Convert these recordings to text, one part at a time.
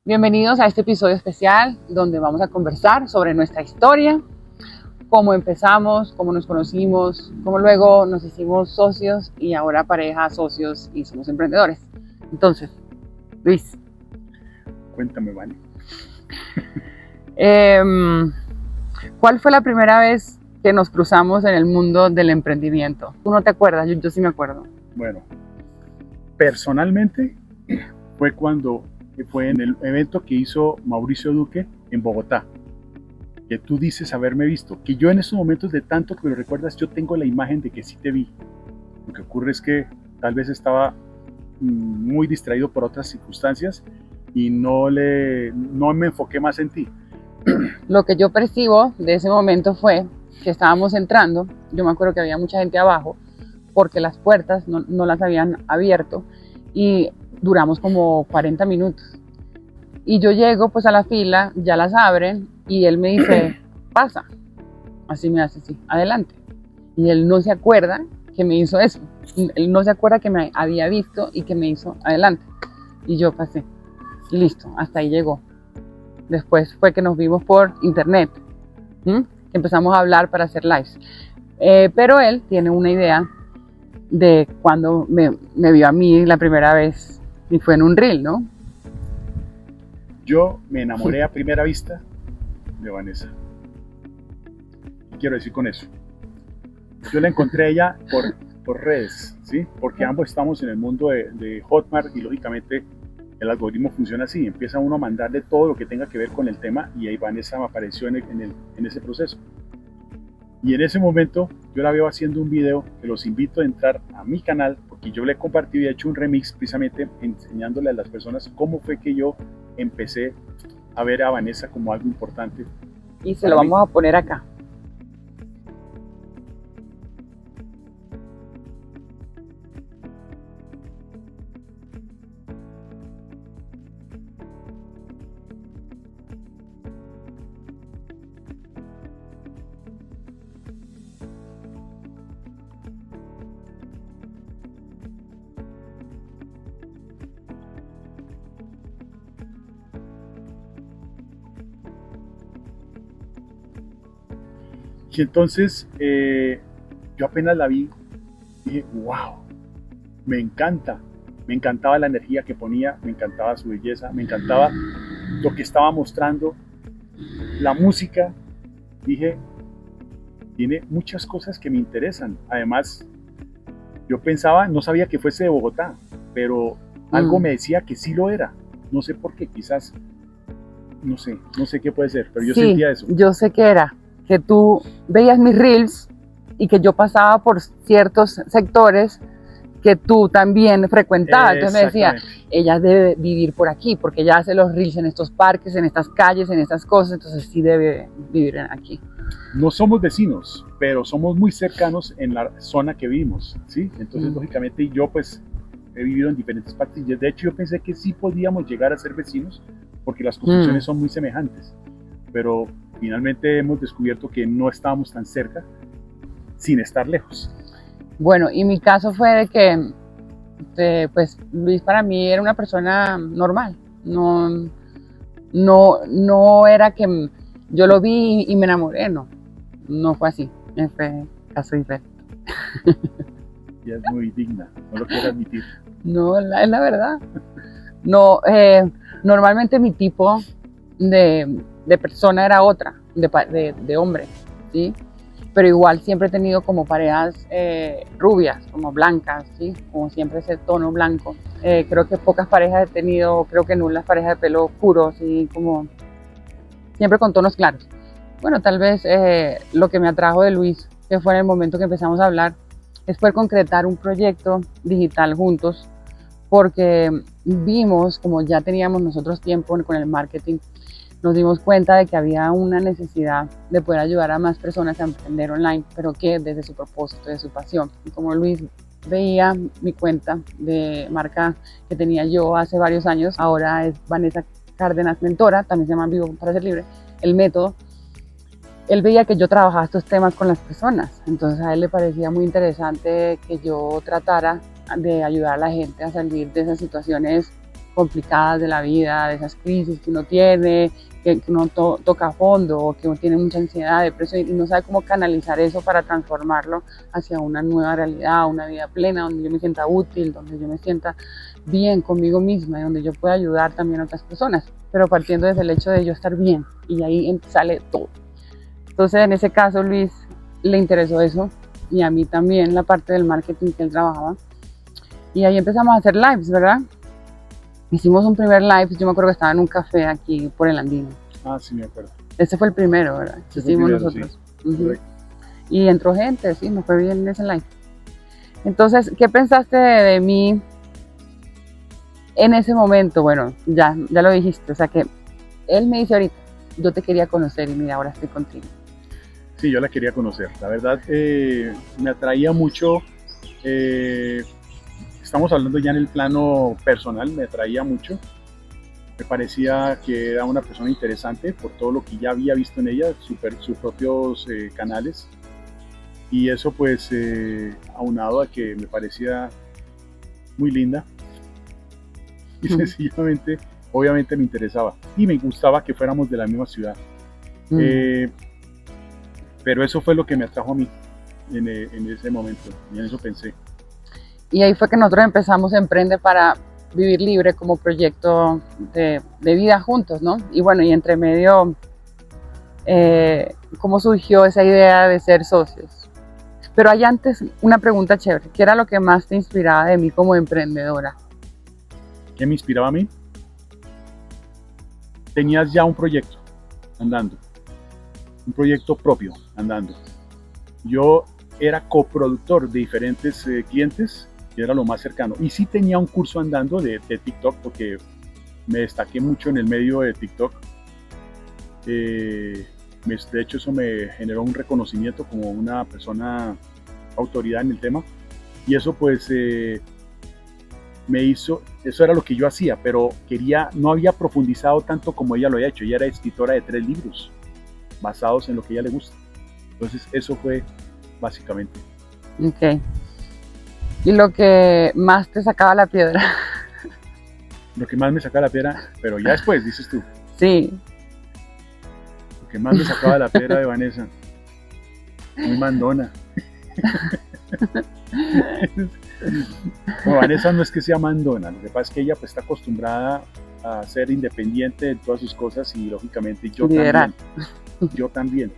Bienvenidos a este episodio especial donde vamos a conversar sobre nuestra historia, cómo empezamos, cómo nos conocimos, cómo luego nos hicimos socios y ahora pareja, socios y somos emprendedores. Entonces, Luis. Cuéntame, Vani. ¿Cuál fue la primera vez que nos cruzamos en el mundo del emprendimiento? ¿Tú no te acuerdas? Yo sí me acuerdo. Bueno, personalmente fue en el evento que hizo Mauricio Duque en Bogotá, que tú dices haberme visto, que yo en esos momentos de tanto que lo recuerdas, yo tengo la imagen de que sí te vi. Lo que ocurre es que tal vez estaba muy distraído por otras circunstancias y no me enfoqué más en ti. Lo que yo percibo de ese momento fue que estábamos entrando, yo me acuerdo que había mucha gente abajo, porque las puertas no las habían abierto y duramos como 40 minutos. Y yo llego pues a la fila, ya las abren y él me dice, pasa. Así me hace, sí, adelante. Y él no se acuerda que me hizo eso. Él no se acuerda que me había visto y que me hizo adelante. Y yo pasé. Y listo, hasta ahí llegó. Después fue que nos vimos por internet. Empezamos a hablar para hacer lives. Pero él tiene una idea de cuando me vio a mí la primera vez y fue en un reel, ¿no? Yo me enamoré a primera vista de Vanessa. ¿Qué quiero decir con eso? Yo la encontré a ella por redes, ¿sí? Porque ambos estamos en el mundo de Hotmart y lógicamente el algoritmo funciona así. Empieza uno a mandarle todo lo que tenga que ver con el tema y ahí Vanessa me apareció en ese proceso. Y en ese momento yo la veo haciendo un video que los invito a entrar a mi canal porque yo le he compartido y he hecho un remix precisamente enseñándole a las personas cómo fue que yo empecé a ver a Vanessa como algo importante. Y se lo vamos a poner acá. Y entonces yo apenas la vi y dije, wow, me encantaba la energía que ponía, me encantaba su belleza, me encantaba lo que estaba mostrando, la música. Dije, tiene muchas cosas que me interesan. Además, yo pensaba, no sabía que fuese de Bogotá, pero algo me decía que sí lo era. No sé por qué, quizás, no sé qué puede ser, pero yo sí, sentía eso. Yo sé que era, que tú veías mis reels y que yo pasaba por ciertos sectores que tú también frecuentabas. Entonces me decía, ella debe vivir por aquí, porque ella hace los reels en estos parques, en estas calles, en estas cosas, entonces sí debe vivir aquí. No somos vecinos, pero somos muy cercanos en la zona que vivimos, ¿sí? Entonces, lógicamente, yo pues he vivido en diferentes partes. De hecho, yo pensé que sí podíamos llegar a ser vecinos, porque las construcciones son muy semejantes. Pero finalmente hemos descubierto que no estábamos tan cerca, sin estar lejos. Bueno, y mi caso fue de que pues Luis para mí era una persona normal. No era que yo lo vi y me enamoré, no fue así, fue caso diferente. Y es muy digna, no lo quiero admitir. No, es la verdad. No, normalmente mi tipo de persona era otra, de hombre, ¿sí? Pero igual siempre he tenido como parejas rubias, como blancas, ¿sí? Como siempre ese tono blanco. Creo que pocas parejas he tenido, creo que nulas parejas de pelo oscuro, ¿sí? Como siempre con tonos claros. Bueno, tal vez lo que me atrajo de Luis, que fue en el momento que empezamos a hablar, es poder concretar un proyecto digital juntos, porque vimos, como ya teníamos nosotros tiempo con el marketing, nos dimos cuenta de que había una necesidad de poder ayudar a más personas a emprender online, pero que desde su propósito, de su pasión. Y como Luis veía mi cuenta de marca que tenía yo hace varios años, ahora es Vanessa Cárdenas Mentora, también se llama Vivo para Ser Libre, el método. Él veía que yo trabajaba estos temas con las personas, entonces a él le parecía muy interesante que yo tratara de ayudar a la gente a salir de esas situaciones complicadas de la vida, de esas crisis que uno tiene, que uno toca a fondo, o que uno tiene mucha ansiedad, depresión, y no sabe cómo canalizar eso para transformarlo hacia una nueva realidad, una vida plena, donde yo me sienta útil, donde yo me sienta bien conmigo misma y donde yo pueda ayudar también a otras personas, pero partiendo desde el hecho de yo estar bien, y ahí sale todo. Entonces, en ese caso, Luis le interesó eso, y a mí también la parte del marketing que él trabajaba, y ahí empezamos a hacer lives, ¿verdad? Hicimos un primer live, yo me acuerdo que estaba en un café aquí por el Andino. Ah, sí, me acuerdo. Ese fue el primero, ¿verdad? Ese Hicimos fue el primero, nosotros. sí. Uh-huh. Y entró gente, sí, nos fue bien en ese live. Entonces, ¿qué pensaste de mí en ese momento? Bueno, ya lo dijiste, o sea que él me dice ahorita, yo te quería conocer y mira, ahora estoy contigo. Sí, yo la quería conocer. La verdad, me atraía mucho. Estamos hablando ya en el plano personal, me atraía mucho. Me parecía que era una persona interesante por todo lo que ya había visto en ella, sus propios canales. Y eso pues aunado a que me parecía muy linda. Y sencillamente, obviamente me interesaba. Y me gustaba que fuéramos de la misma ciudad. Pero eso fue lo que me atrajo a mí en ese momento. Y en eso pensé. Y ahí fue que nosotros empezamos Emprende para Vivir Libre como proyecto de vida juntos, ¿no? Y bueno, y entre medio, ¿cómo surgió esa idea de ser socios? Pero hay antes una pregunta chévere. ¿Qué era lo que más te inspiraba de mí como emprendedora? ¿Qué me inspiraba a mí? Tenías ya un proyecto andando. Un proyecto propio andando. Yo era coproductor de diferentes clientes, que era lo más cercano. Y sí tenía un curso andando de TikTok, porque me destaqué mucho en el medio de TikTok. De hecho, eso me generó un reconocimiento como una persona autoridad en el tema. Y eso pues me hizo, eso era lo que yo hacía, pero no había profundizado tanto como ella lo había hecho. Ella era escritora de 3 libros basados en lo que a ella le gusta. Entonces eso fue básicamente. Ok. ¿Y lo que más te sacaba la piedra? Lo que más me sacaba la piedra, pero ya después, dices tú. Sí. Lo que más me sacaba la piedra de Vanessa. Muy mandona. Bueno, Vanessa no es que sea mandona, lo que pasa es que ella pues está acostumbrada a ser independiente de todas sus cosas y lógicamente yo también.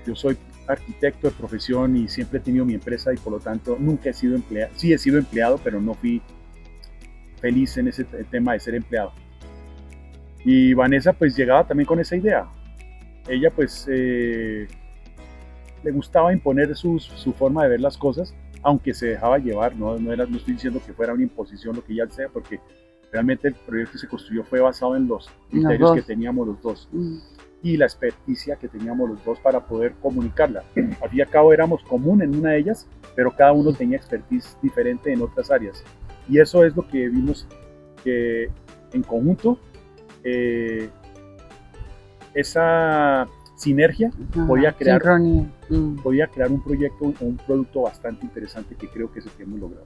Yo soy arquitecto de profesión y siempre he tenido mi empresa y por lo tanto nunca he sido empleado. Sí he sido empleado, pero no fui feliz en ese tema de ser empleado. Y Vanessa pues llegaba también con esa idea. Ella pues le gustaba imponer su forma de ver las cosas, aunque se dejaba llevar, no estoy diciendo que fuera una imposición lo que ella sea, porque realmente el proyecto que se construyó fue basado en los criterios que teníamos los dos. Y la experticia que teníamos los dos para poder comunicarla. Al fin y al cabo éramos común en una de ellas, pero cada uno tenía expertise diferente en otras áreas. Y eso es lo que vimos que en conjunto, esa sinergia podía crear un proyecto, un producto bastante interesante que creo que es el que hemos logrado.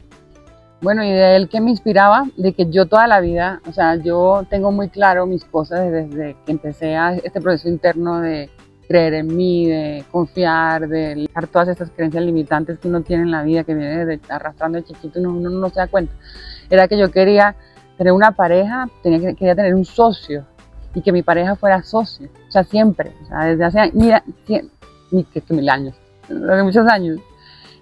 Bueno, y de él que me inspiraba, de que yo toda la vida, o sea, yo tengo muy claro mis cosas desde que empecé este proceso interno de creer en mí, de confiar, de dejar todas estas creencias limitantes que uno tiene en la vida, que viene arrastrando de chiquito y uno no se da cuenta. Era que yo quería tener una pareja, quería tener un socio y que mi pareja fuera socio, o sea, siempre, o sea, desde hace, mil años, hace muchos años.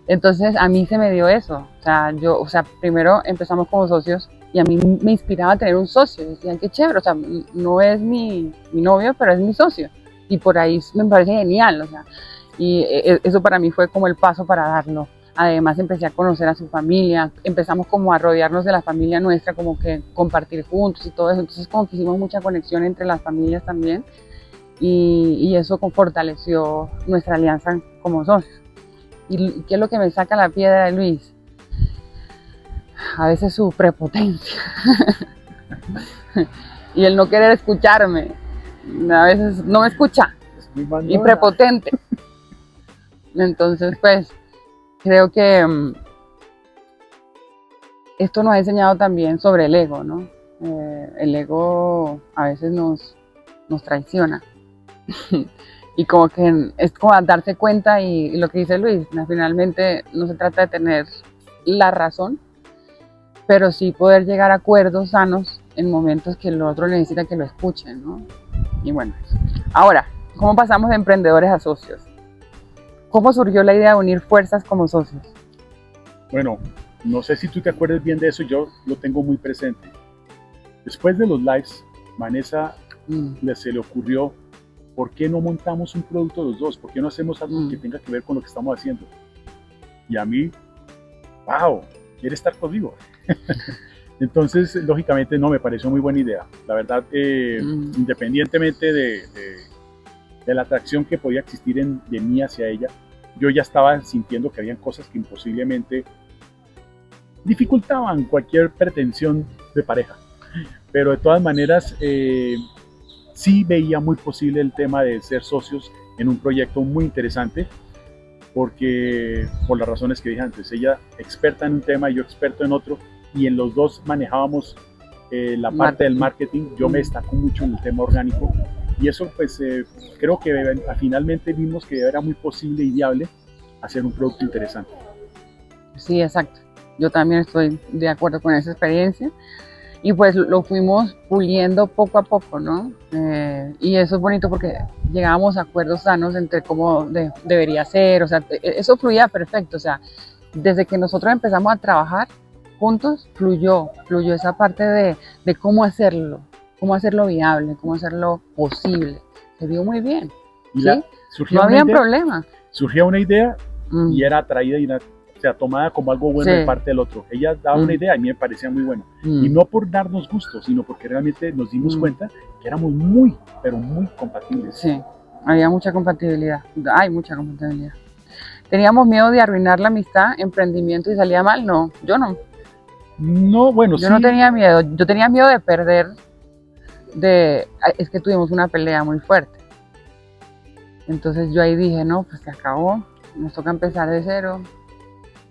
Entonces a mí se me dio eso, o sea, primero empezamos como socios y a mí me inspiraba a tener un socio, decían qué chévere, o sea, no es mi novio, pero es mi socio y por ahí me parece genial, o sea, y eso para mí fue como el paso para darlo. Además empecé a conocer a su familia, empezamos como a rodearnos de la familia nuestra, como que compartir juntos y todo eso, entonces como que hicimos mucha conexión entre las familias también y eso fortaleció nuestra alianza como socios. ¿Y qué es lo que me saca la piedra de Luis? A veces su prepotencia y el no querer escucharme, a veces no me escucha y prepotente. Entonces pues creo que esto nos ha enseñado también sobre el ego, ¿no? El ego a veces nos traiciona. Y como que es como darse cuenta y lo que dice Luis, finalmente no se trata de tener la razón, pero sí poder llegar a acuerdos sanos en momentos que el otro necesita que lo escuchen, ¿no? Y bueno, ahora, ¿cómo pasamos de emprendedores a socios? ¿Cómo surgió la idea de unir fuerzas como socios? Bueno, no sé si tú te acuerdas bien de eso, yo lo tengo muy presente. Después de los lives, Vanessa se le ocurrió, ¿por qué no montamos un producto los dos? ¿Por qué no hacemos algo que tenga que ver con lo que estamos haciendo? Y a mí, wow, quiere estar conmigo. Entonces, lógicamente, no, me pareció muy buena idea. La verdad, independientemente de la atracción que podía existir de mí hacia ella, yo ya estaba sintiendo que habían cosas que imposiblemente dificultaban cualquier pretensión de pareja. Pero de todas maneras, sí veía muy posible el tema de ser socios en un proyecto muy interesante, porque por las razones que dije antes, ella experta en un tema y yo experto en otro, y en los dos manejábamos la parte del marketing. Yo me destaco mucho en el tema orgánico, y eso pues creo que finalmente vimos que era muy posible y viable hacer un producto interesante. Sí, exacto. Yo también estoy de acuerdo con esa experiencia. Y pues lo fuimos puliendo poco a poco, ¿no? Y eso es bonito porque llegábamos a acuerdos sanos entre cómo debería ser, o sea, eso fluía perfecto, o sea, desde que nosotros empezamos a trabajar juntos, fluyó esa parte de cómo hacerlo viable, cómo hacerlo posible. Se vio muy bien, y ¿sí? No había problema. Surgía una idea y era atraída y tomada como algo bueno de parte del otro. Ella daba una idea y a mí me parecía muy bueno. Y no por darnos gusto, sino porque realmente nos dimos cuenta que éramos muy, pero muy compatibles. Sí, había mucha compatibilidad. Hay mucha compatibilidad. ¿Teníamos miedo de arruinar la amistad, emprendimiento y salía mal? No, yo no. No, bueno, yo no tenía miedo. Yo tenía miedo de perder. Es que tuvimos una pelea muy fuerte. Entonces yo ahí dije, no, pues se acabó. Nos toca empezar de cero.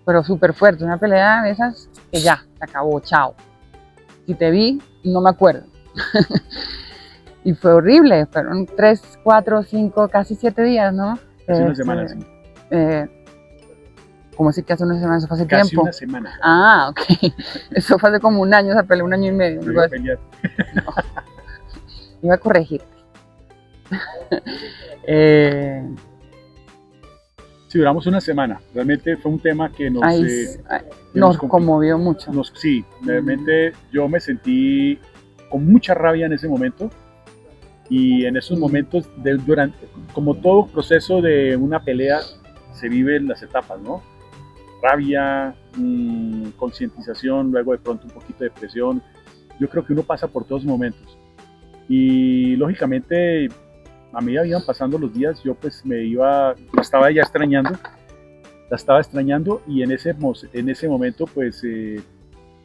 Pero súper fuerte, una pelea de esas que ya, se acabó, chao. Si te vi, no me acuerdo. Y fue horrible, fueron 3, 4, 5, casi 7 días, ¿no? Casi una semana, sí. ¿Cómo así que hace una semana? Eso fue hace casi tiempo. Una semana. Ah, ok. Eso fue hace como un año, esa pelea, 1 año y medio. No, iba a corregir. Sí, duramos una semana. Realmente fue un tema que nos conmovió mucho. Sí, realmente yo me sentí con mucha rabia en ese momento. Y en esos momentos, como todo proceso de una pelea, se vive en las etapas, ¿no? Rabia, concientización, luego de pronto un poquito de presión. Yo creo que uno pasa por todos momentos. Y lógicamente, a medida iban pasando los días, yo pues la estaba ya extrañando, y en ese momento pues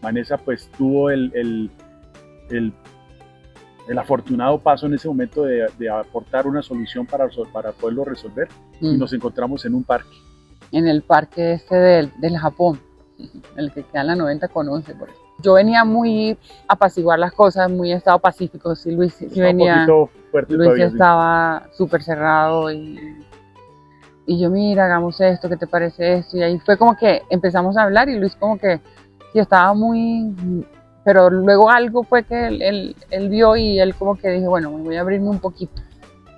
Vanessa pues tuvo el afortunado paso en ese momento de aportar una solución para poderlo resolver, y nos encontramos en un parque. En el parque del Japón, el que queda en la 90 con 11, por eso. Yo venía muy a apaciguar las cosas, muy en estado pacífico. Sí, Luis sí venía. Un poquito fuerte Luis todavía, estaba súper cerrado y yo, mira, hagamos esto, ¿qué te parece esto? Y ahí fue como que empezamos a hablar y Luis como que sí estaba muy. Pero luego algo fue que él vio y él como que dijo, bueno, voy a abrirme un poquito,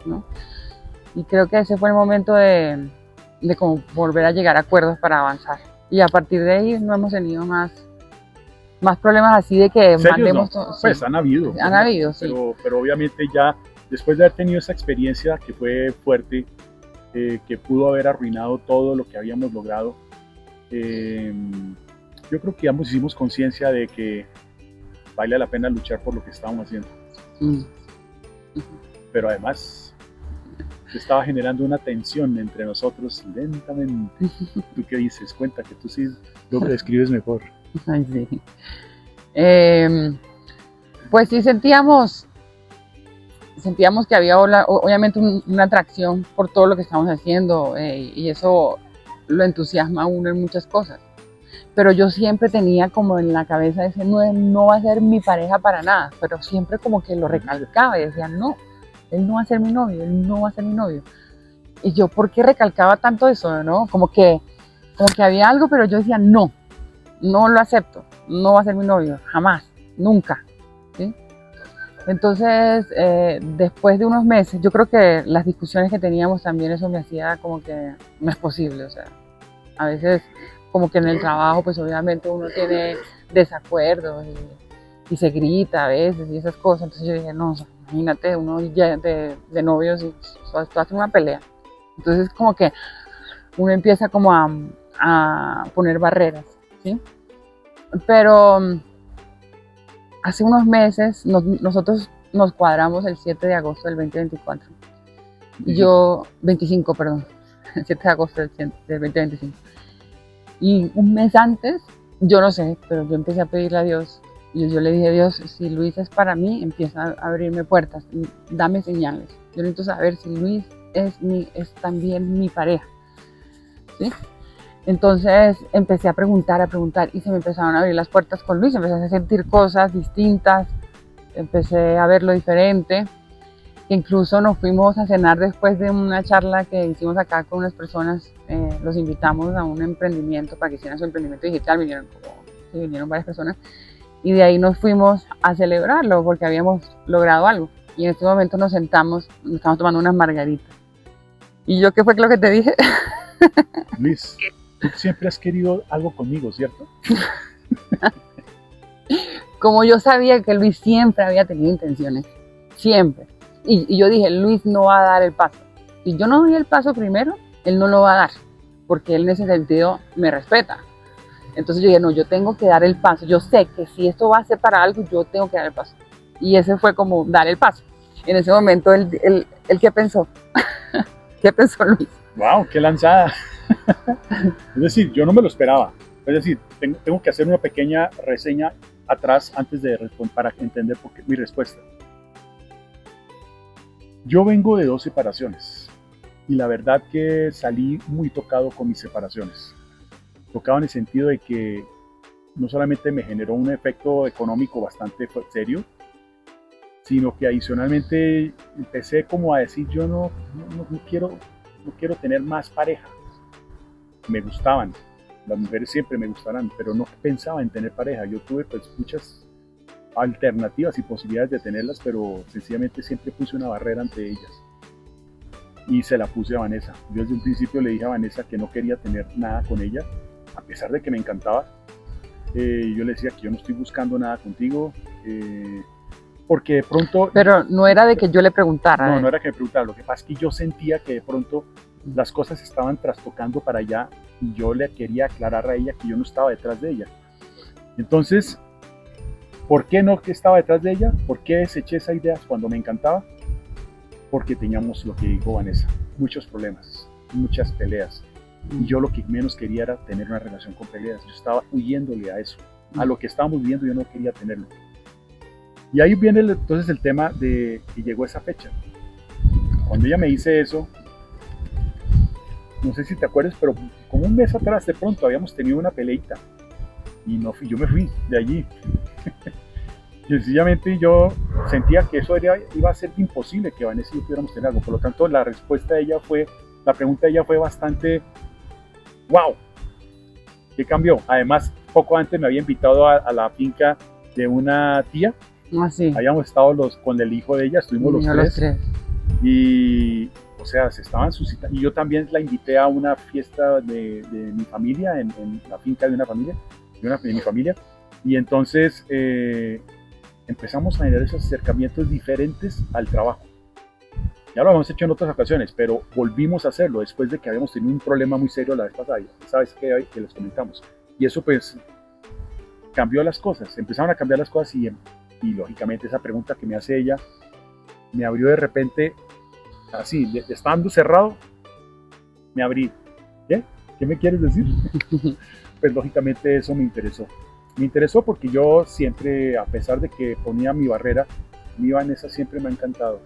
¿no? Y creo que ese fue el momento de como volver a llegar a acuerdos para avanzar. Y a partir de ahí no hemos tenido más problemas así de que mandemos todo. Sí. Pues han habido, sí. Pero obviamente ya después de haber tenido esa experiencia que fue fuerte, que pudo haber arruinado todo lo que habíamos logrado, yo creo que ambos hicimos conciencia de que vale la pena luchar por lo que estábamos haciendo. Pero además se estaba generando una tensión entre nosotros lentamente. ¿Tú qué dices? Cuenta, que tú sí lo describes mejor. Ay, sí. Pues sí sentíamos que había obviamente una atracción por todo lo que estamos haciendo, y eso lo entusiasma a uno en muchas cosas. pero yo siempre tenía como en la cabeza ese no va a ser mi pareja para nada, pero siempre como que lo recalcaba y decía, no, él no va a ser mi novio, él no va a ser mi novio. Y yo, ¿por qué recalcaba tanto eso, no? Como que había algo, pero yo decía, no lo acepto, no va a ser mi novio, jamás, nunca, ¿sí? Entonces, después de unos meses, yo creo que las discusiones que teníamos también eso me hacía como que no es posible, o sea, a veces como que en el trabajo pues obviamente uno tiene desacuerdos y se grita a veces y esas cosas, entonces yo dije, no, imagínate uno ya de novios y esto hace una pelea, entonces como que uno empieza como a poner barreras, ¿sí? Pero hace unos meses nosotros nos cuadramos el 7 de agosto del 2024. Y yo, 25, perdón, el 7 de agosto del 2025. Y un mes antes, yo no sé, pero yo empecé a pedirle a Dios. Y yo le dije a Dios, si Luis es para mí, empieza a abrirme puertas, dame señales. Yo necesito saber si Luis es también mi pareja, ¿sí? Entonces empecé a preguntar y se me empezaron a abrir las puertas con Luis, empecé a sentir cosas distintas, empecé a verlo diferente. Incluso nos fuimos a cenar después de una charla que hicimos acá con unas personas, los invitamos a un emprendimiento para que hicieran su emprendimiento digital, vinieron varias personas y de ahí nos fuimos a celebrarlo porque habíamos logrado algo. Y en este momento nos sentamos, nos estamos tomando unas margaritas. ¿Y yo qué fue lo que te dije? Luis, tú siempre has querido algo conmigo, ¿cierto? Como yo sabía que Luis siempre había tenido intenciones, siempre. Y yo dije, Luis no va a dar el paso. Si yo no doy el paso primero, él no lo va a dar, porque él en ese sentido me respeta. Entonces yo dije, no, yo tengo que dar el paso. Yo sé que si esto va a ser para algo, yo tengo que dar el paso. Y ese fue como dar el paso. En ese momento, ¿él qué pensó? ¿Qué pensó Luis? ¡Wow! ¡Qué lanzada! Es decir, yo no me lo esperaba. Es decir, tengo que hacer una pequeña reseña atrás antes de responder para entender mi respuesta. Yo vengo de 2 separaciones y la verdad que salí muy tocado con mis separaciones. Tocado en el sentido de que no solamente me generó un efecto económico bastante serio, sino que adicionalmente empecé como a decir, yo no quiero tener más pareja. Me gustaban, las mujeres siempre me gustarán, pero no pensaba en tener pareja. Yo tuve pues muchas alternativas y posibilidades de tenerlas, pero sencillamente siempre puse una barrera ante ellas. Y se la puse a Vanessa. Yo desde un principio le dije a Vanessa que no quería tener nada con ella, a pesar de que me encantaba. Yo le decía que yo no estoy buscando nada contigo, porque de pronto... Pero no era de que yo le preguntara. No era que me preguntara. Lo que pasa es que yo sentía que de pronto las cosas estaban trastocando para allá y yo le quería aclarar a ella que yo no estaba detrás de ella. Entonces, ¿por qué no que estaba detrás de ella? ¿Por qué deseché esa idea cuando me encantaba? Porque teníamos lo que dijo Vanessa, muchos problemas, muchas peleas. Y yo lo que menos quería era tener una relación con peleas. Yo estaba huyéndole a eso. A lo que estábamos viviendo yo no quería tenerlo. Y ahí viene entonces el tema de que llegó esa fecha. Cuando ella me dice eso, no sé si te acuerdas, pero como un mes atrás de pronto habíamos tenido una peleita. Y yo me fui de allí. Sencillamente yo sentía que eso iba a ser imposible que Vanessa y yo pudiéramos tener algo. Por lo tanto, la pregunta de ella fue bastante, wow, ¿qué cambió? Además, poco antes me había invitado a la finca de una tía. Ah, sí. Habíamos estado con el hijo de ella, estuvimos los tres. Y, o sea, se estaban suscitando. Y yo también la invité a una fiesta de mi familia, en la finca de una familia, de mi familia. Y entonces empezamos a tener esos acercamientos diferentes al trabajo. Ya lo habíamos hecho en otras ocasiones, pero volvimos a hacerlo después de que habíamos tenido un problema muy serio la vez pasada. ¿Sabes qué? Que les comentamos. Y eso pues cambió las cosas, empezaron a cambiar las cosas y lógicamente esa pregunta que me hace ella me abrió de repente, así, estando cerrado, me abrí. ¿Qué? ¿Qué me quieres decir? Pues lógicamente eso me interesó. Me interesó porque yo siempre, a pesar de que ponía mi barrera, mi Vanessa siempre me ha encantado.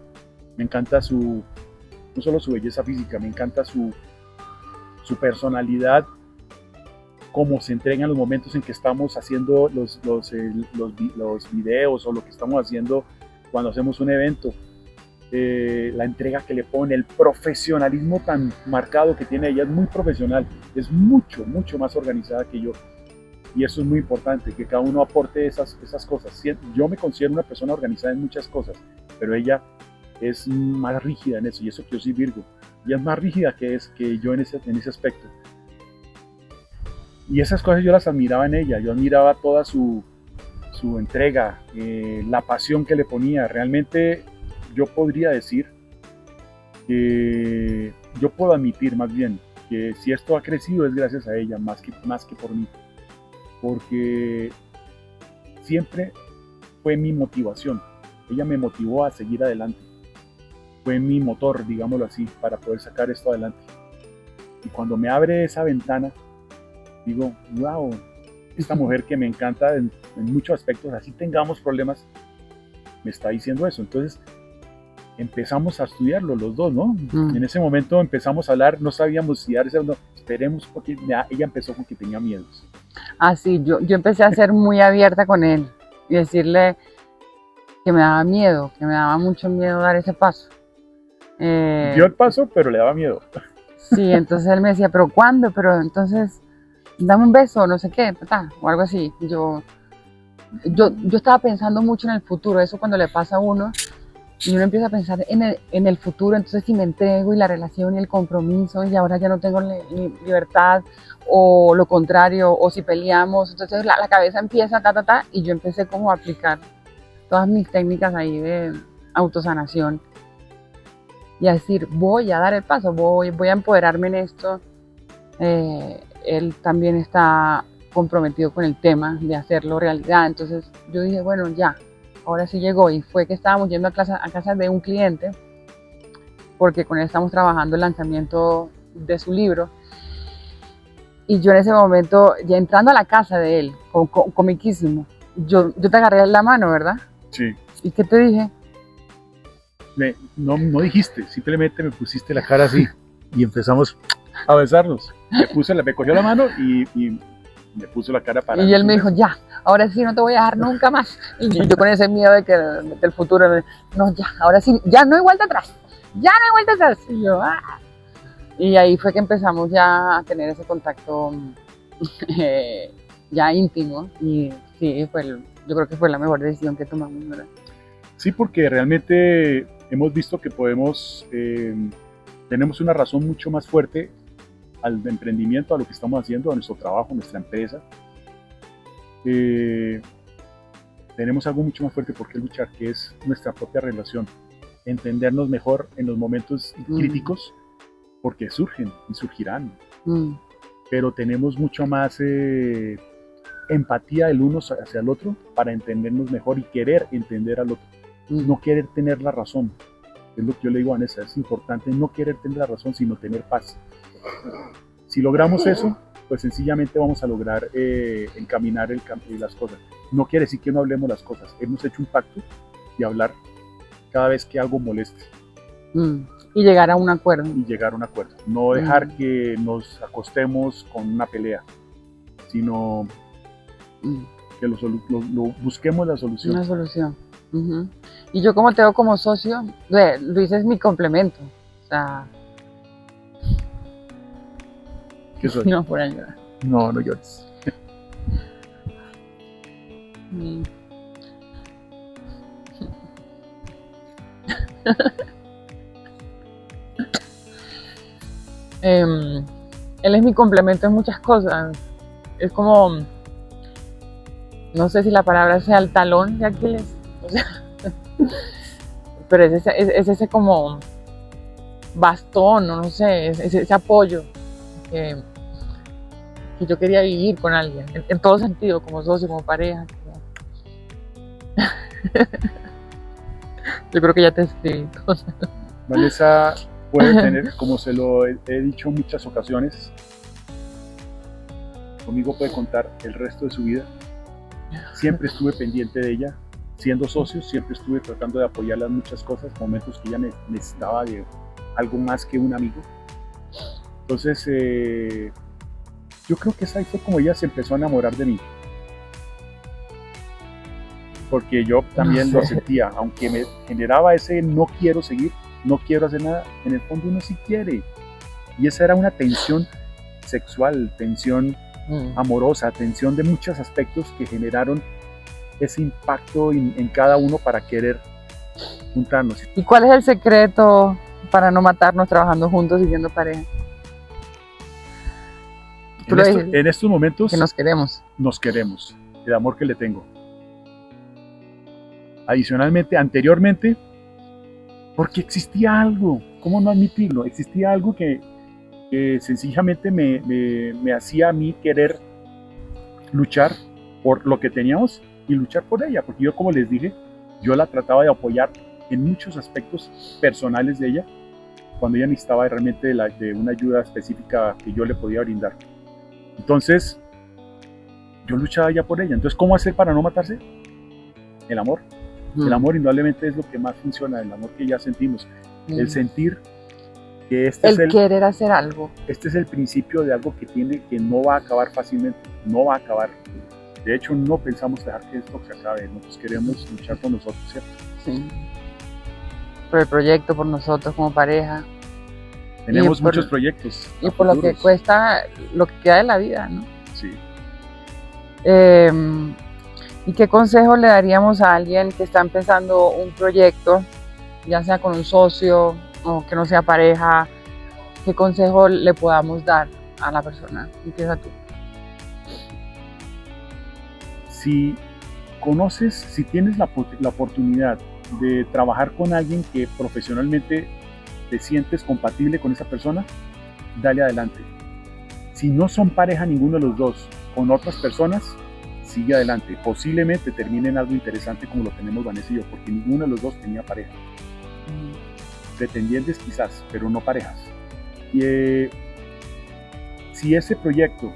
Me encanta no solo su belleza física, me encanta su personalidad cómo se entregan los momentos en que estamos haciendo los videos o lo que estamos haciendo cuando hacemos un evento. La entrega que le pone, el profesionalismo tan marcado que tiene ella, es muy profesional, es mucho más organizada que yo, y eso es muy importante, que cada uno aporte esas cosas. Yo me considero una persona organizada en muchas cosas, pero ella es más rígida en eso, y eso que yo soy Virgo, ella es más rígida que yo en ese aspecto, y esas cosas yo las admiraba en ella. Yo admiraba toda su entrega, la pasión que le ponía. Realmente yo podría decir que yo puedo admitir más bien que si esto ha crecido es gracias a ella, más que por mí, porque siempre fue mi motivación. Ella me motivó a seguir adelante, fue mi motor, digámoslo así, para poder sacar esto adelante. Y cuando me abre esa ventana, digo, wow, esta mujer que me encanta en muchos aspectos, así tengamos problemas, me está diciendo eso. Entonces empezamos a estudiarlo los dos, ¿no? En ese momento empezamos a hablar, no sabíamos si dar ese, no, esperemos, porque ella empezó con que tenía miedos. Ah, sí, yo empecé a ser muy abierta con él y decirle que me daba miedo, que me daba mucho miedo dar ese paso. Dio el paso, pero le daba miedo. Sí, entonces él me decía, ¿pero cuándo? Pero entonces, dame un beso, no sé qué, o algo así. Yo estaba pensando mucho en el futuro, eso cuando le pasa a uno, y uno empieza a pensar en el futuro, entonces si me entrego y la relación y el compromiso, y ahora ya no tengo libertad, o lo contrario, o si peleamos, entonces la cabeza empieza, y yo empecé como a aplicar todas mis técnicas ahí de autosanación, y a decir, voy a dar el paso, voy a empoderarme en esto. Él también está comprometido con el tema de hacerlo realidad, entonces yo dije, bueno, ya, ahora sí llegó. Y fue que estábamos yendo a casa de un cliente, porque con él estamos trabajando el lanzamiento de su libro, y yo en ese momento, ya entrando a la casa de él, comiquísimo, yo te agarré la mano, ¿verdad? Sí. ¿Y qué te dije? No dijiste, simplemente me pusiste la cara así y empezamos a besarnos. Me cogió la mano y me puso la cara para... Y él me dijo, ya, ahora sí no te voy a dejar nunca más. Y yo con ese miedo de que del futuro, no, ya, ahora sí, ya no hay vuelta atrás, ya no hay vuelta atrás. Y yo, Y ahí fue que empezamos ya a tener ese contacto ya íntimo, y sí, yo creo que fue la mejor decisión que tomamos, ¿verdad? Sí, porque realmente hemos visto que tenemos una razón mucho más fuerte al emprendimiento, a lo que estamos haciendo, a nuestro trabajo, a nuestra empresa. Tenemos algo mucho más fuerte por qué luchar, que es nuestra propia relación, entendernos mejor en los momentos críticos, porque surgen y surgirán, pero tenemos mucho más empatía el uno hacia el otro para entendernos mejor y querer entender al otro, no querer tener la razón. Es lo que yo le digo a Vanessa, es importante no querer tener la razón, sino tener paz. Si logramos eso, pues sencillamente vamos a lograr encaminar las cosas. No quiere decir que no hablemos las cosas, hemos hecho un pacto de hablar cada vez que algo moleste. Y llegar a un acuerdo. No dejar que nos acostemos con una pelea, sino que busquemos la solución. Una solución. Y yo, como te veo como socio, Luis es mi complemento. O sea... ¿Qué soy? No, por ayudar. No llores. Él es mi complemento en muchas cosas. Es como, no sé si la palabra sea el talón de Aquiles, o sea, pero es ese como bastón, no sé, es ese apoyo que yo quería vivir con alguien, en todo sentido, como socio, como pareja. Yo creo que ya te escribí cosas. Vanessa puede tener, como se lo he dicho en muchas ocasiones, conmigo puede contar el resto de su vida. Siempre estuve pendiente de ella, siendo socios, siempre estuve tratando de apoyarla en muchas cosas, momentos que ella necesitaba de algo más que un amigo. Entonces, yo creo que esa ahí fue como ella se empezó a enamorar de mí. Porque yo también No lo sé. sentía, aunque me generaba ese no quiero seguir, no quiero hacer nada, en el fondo uno sí quiere. Y esa era una tensión sexual, tensión amorosa, tensión de muchos aspectos que generaron ese impacto en cada uno para querer juntarnos. ¿Y cuál es el secreto para no matarnos trabajando juntos y siendo pareja? Tú lo dijiste, En estos momentos que nos queremos. nos queremos, el amor que le tengo. Adicionalmente, anteriormente, porque existía algo, ¿cómo no admitirlo? Existía algo que sencillamente me hacía a mí querer luchar por lo que teníamos y luchar por ella, porque yo, como les dije, yo la trataba de apoyar en muchos aspectos personales de ella, cuando ella necesitaba realmente de una ayuda específica que yo le podía brindar. Entonces, yo luchaba ya por ella. Entonces, ¿cómo hacer para no matarse? El amor. El amor indudablemente es lo que más funciona, el amor que ya sentimos. El sentir que el querer hacer algo. Este es el principio de algo que no va a acabar fácilmente, no va a acabar. De hecho, no pensamos dejar que esto se acabe, nosotros queremos luchar por nosotros, ¿cierto? Sí. Por el proyecto, por nosotros como pareja. Tenemos muchos proyectos. Y por lo que cuesta, lo que queda de la vida, ¿no? Sí. ¿Y qué consejo le daríamos a alguien que está empezando un proyecto, ya sea con un socio o que no sea pareja? ¿Qué consejo le podamos dar a la persona? Empieza tú. Si conoces, si tienes la oportunidad de trabajar con alguien que profesionalmente te sientes compatible con esa persona, dale adelante. Si no son pareja ninguno de los dos con otras personas, sigue adelante. Posiblemente termine en algo interesante como lo tenemos Vanessa y yo, porque ninguno de los dos tenía pareja. Pretendientes quizás, pero no parejas. Y si ese proyecto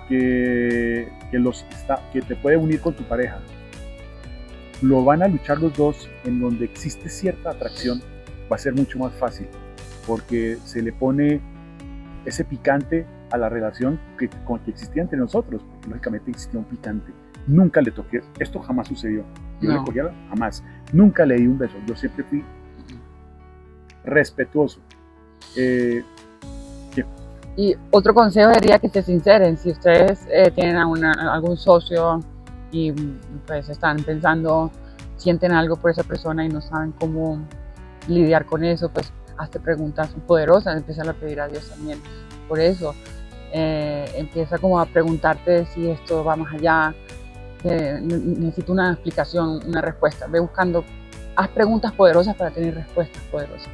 que te puede unir con tu pareja, lo van a luchar los dos en donde existe cierta atracción, va a ser mucho más fácil, porque se le pone ese picante a la relación que existía entre nosotros, porque lógicamente existía un picante. Nunca le toqué, esto jamás sucedió. Yo le cogía, jamás. Nunca le di un beso, yo siempre fui respetuoso. Y otro consejo sería que se sinceren. Si ustedes tienen algún socio y pues están pensando, sienten algo por esa persona y no saben cómo lidiar con eso, pues hazte preguntas poderosas, empieza a pedir a Dios también. Por eso, empieza como a preguntarte si esto va más allá, necesito una explicación, una respuesta. Ve buscando, haz preguntas poderosas para tener respuestas poderosas.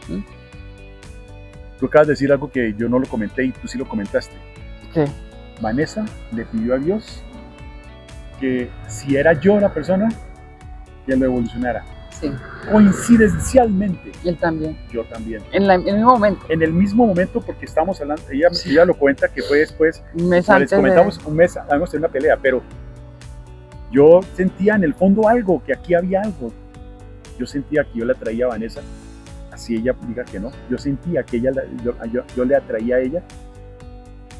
¿Mm? Tú acabas de decir algo que yo no lo comenté y tú sí lo comentaste. ¿Qué? Vanessa le pidió a Dios que si era yo la persona, que lo evolucionara. Sí. Coincidencialmente. Y él también. Yo también. En el mismo momento. En el mismo momento, porque estábamos hablando, ella lo cuenta que fue después, un mes antes les comentamos, un mes, habíamos tenido una pelea, pero yo sentía en el fondo algo, que aquí había algo. Yo sentía que yo le atraía a Vanessa, así ella diga que no. Yo sentía que yo le atraía a ella.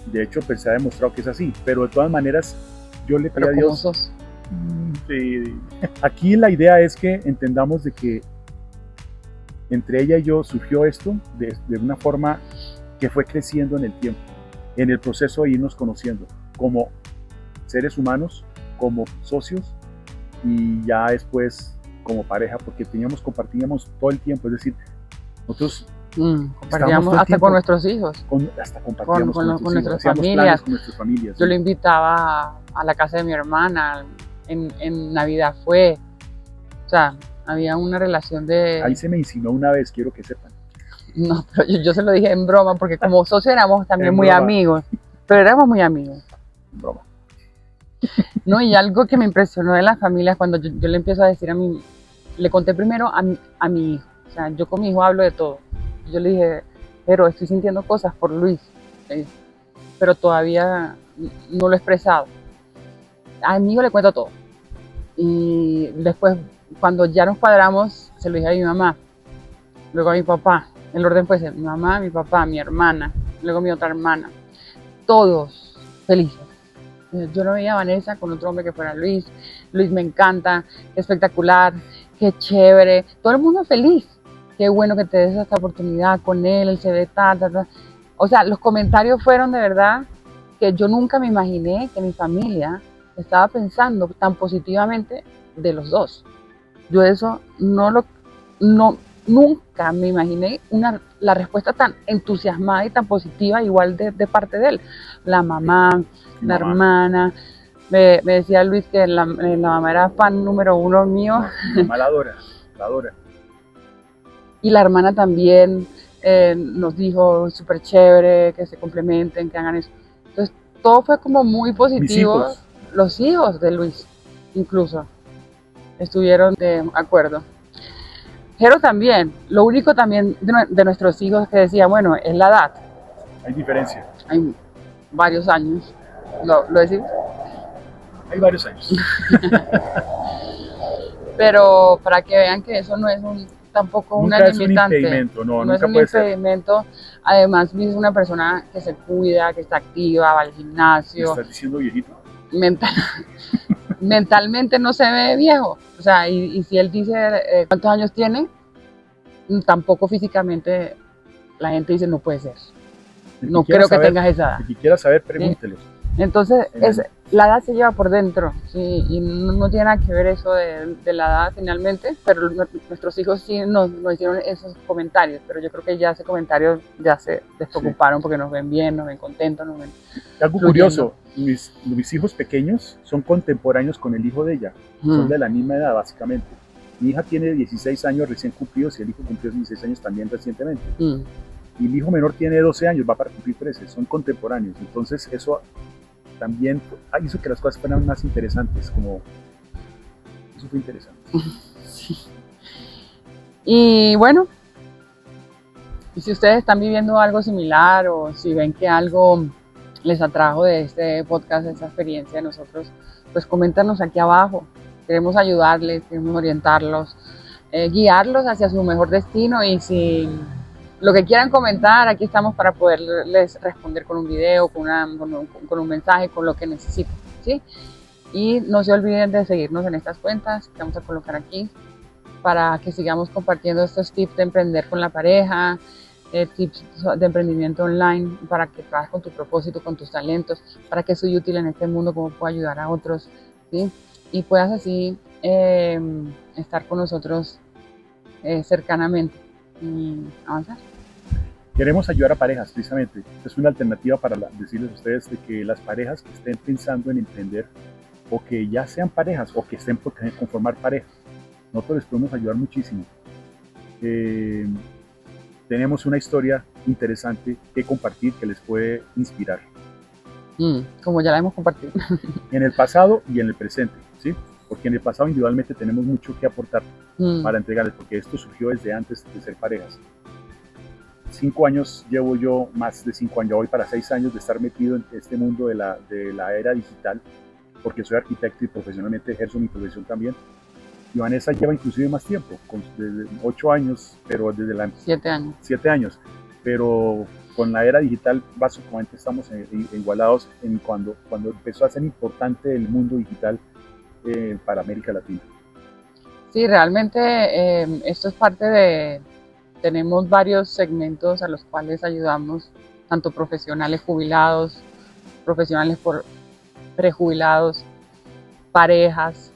De hecho, pues se ha demostrado que es así, pero de todas maneras, yo le pedí a Dios. ¿Cómo sos? Aquí la idea es que entendamos de que entre ella y yo surgió esto de una forma que fue creciendo en el tiempo, en el proceso de irnos conociendo como seres humanos, como socios y ya después como pareja, porque compartíamos todo el tiempo, es decir, nosotros compartíamos hasta con nuestros hijos, hasta compartíamos con nuestras familias. Con nuestras familias. Yo lo invitaba a la casa de mi hermana, en Navidad fue, o sea, había una relación de... Ahí se me insinuó una vez, quiero que sepan. No, pero yo se lo dije en broma, porque como socios éramos también muy amigos, pero éramos muy amigos. En broma. No, y algo que me impresionó de las familias, cuando yo le empiezo a decir le conté primero a mi hijo, o sea, yo con mi hijo hablo de todo. Yo le dije, pero estoy sintiendo cosas por Luis, pero todavía no lo he expresado. A mi hijo le cuento todo. Y después, cuando ya nos cuadramos, se lo dije a mi mamá, luego a mi papá. El orden puede ser mi mamá, mi papá, mi hermana, luego mi otra hermana. Todos felices. Yo no veía a Vanessa con otro hombre que fuera Luis. Luis me encanta, qué espectacular, qué chévere. Todo el mundo feliz. Qué bueno que te des esta oportunidad con él se ve ta. O sea, los comentarios fueron de verdad que yo nunca me imaginé que mi familia estaba pensando tan positivamente de los dos. Yo eso nunca me imaginé la respuesta tan entusiasmada y tan positiva igual de parte de él. La mamá, la hermana. Me decía Luis que la mamá era fan número 1 mío. Mi mamá la adora, la adora. Y la hermana también nos dijo súper chévere, que se complementen, que hagan eso. Entonces todo fue como muy positivo. Mis hijos. Los hijos de Luis incluso estuvieron de acuerdo. Jero también. Lo único también de nuestros hijos que decía, bueno, es la edad. Hay diferencia. Hay varios años. ¿Lo decimos? Hay varios años. Pero para que vean que eso no es tampoco Nunca una es limitante. un impedimento, no No es nunca un puede ser. impedimento. Además, Luis es una persona que se cuida, que está activa, va al ¿Me gimnasio. estás diciendo viejito? Mentalmente no se ve viejo. O sea, y si él dice cuántos años tiene, tampoco físicamente la gente dice no puede ser. No creo que tengas esa edad. Si quieras saber, pregúntelos. Entonces, la edad se lleva por dentro, ¿sí? Y no tiene nada que ver eso de la edad finalmente, pero nuestros hijos sí nos hicieron esos comentarios, pero yo creo que ya ese comentario ya se despreocuparon porque nos ven bien, nos ven contentos, nos ven algo curioso, mis hijos pequeños son contemporáneos con el hijo de ella, son de la misma edad básicamente. Mi hija tiene 16 años recién cumplidos y el hijo cumplió 16 años también recientemente. Y mi hijo menor tiene 12 años, va para cumplir 13, son contemporáneos. Entonces eso también hizo que las cosas fueran más interesantes, como eso fue interesante. Sí. Y bueno, si ustedes están viviendo algo similar o si ven que algo les atrajo de este podcast, de esta experiencia de nosotros, pues coméntanos aquí abajo. Queremos ayudarles, queremos orientarlos, guiarlos hacia su mejor destino y si lo que quieran comentar, aquí estamos para poderles responder con un video, con un mensaje, con lo que necesiten, ¿sí? Y no se olviden de seguirnos en estas cuentas que vamos a colocar aquí para que sigamos compartiendo estos tips de emprender con la pareja, tips de emprendimiento online, para que trabajes con tu propósito, con tus talentos, para que soy útil en este mundo, cómo puedo ayudar a otros, ¿sí? Y puedas así estar con nosotros cercanamente y avanzar. Queremos ayudar a parejas, precisamente. Es una alternativa para decirles a ustedes de que las parejas que estén pensando en emprender o que ya sean parejas o que estén por conformar parejas, nosotros les podemos ayudar muchísimo. Tenemos una historia interesante que compartir que les puede inspirar. Como ya la hemos compartido. En el pasado y en el presente, ¿sí? Porque en el pasado individualmente tenemos mucho que aportar para entregarles, porque esto surgió desde antes de ser parejas. 5 años llevo yo, más de 5 años, voy para 6 años de estar metido en este mundo de la era digital, porque soy arquitecto y profesionalmente ejerzo mi profesión también. Y Vanessa lleva inclusive más tiempo, desde 8 años, pero desde 7 años. 7 años, pero con la era digital básicamente estamos igualados en cuando empezó a ser importante el mundo digital para América Latina. Sí, realmente esto es parte de... Tenemos varios segmentos a los cuales ayudamos, tanto profesionales jubilados, profesionales prejubilados, parejas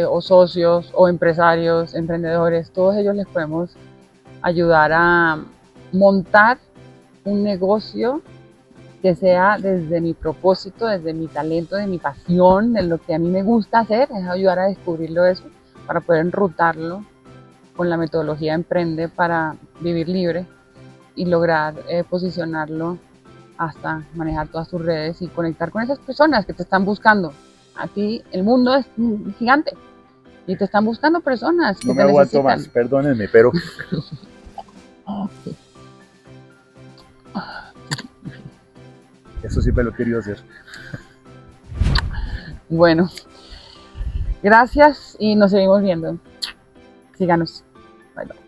o socios o empresarios, emprendedores. Todos ellos les podemos ayudar a montar un negocio que sea desde mi propósito, desde mi talento, de mi pasión, de lo que a mí me gusta hacer, es ayudar a descubrirlo eso para poder enrutarlo con la metodología Emprende para vivir libre y lograr posicionarlo hasta manejar todas tus redes y conectar con esas personas que te están buscando. A ti el mundo es gigante y te están buscando personas que te necesitan. No me aguanto más, perdónenme, pero... Eso siempre lo he querido hacer. Bueno, gracias y nos seguimos viendo. Síganos. Bye, bye.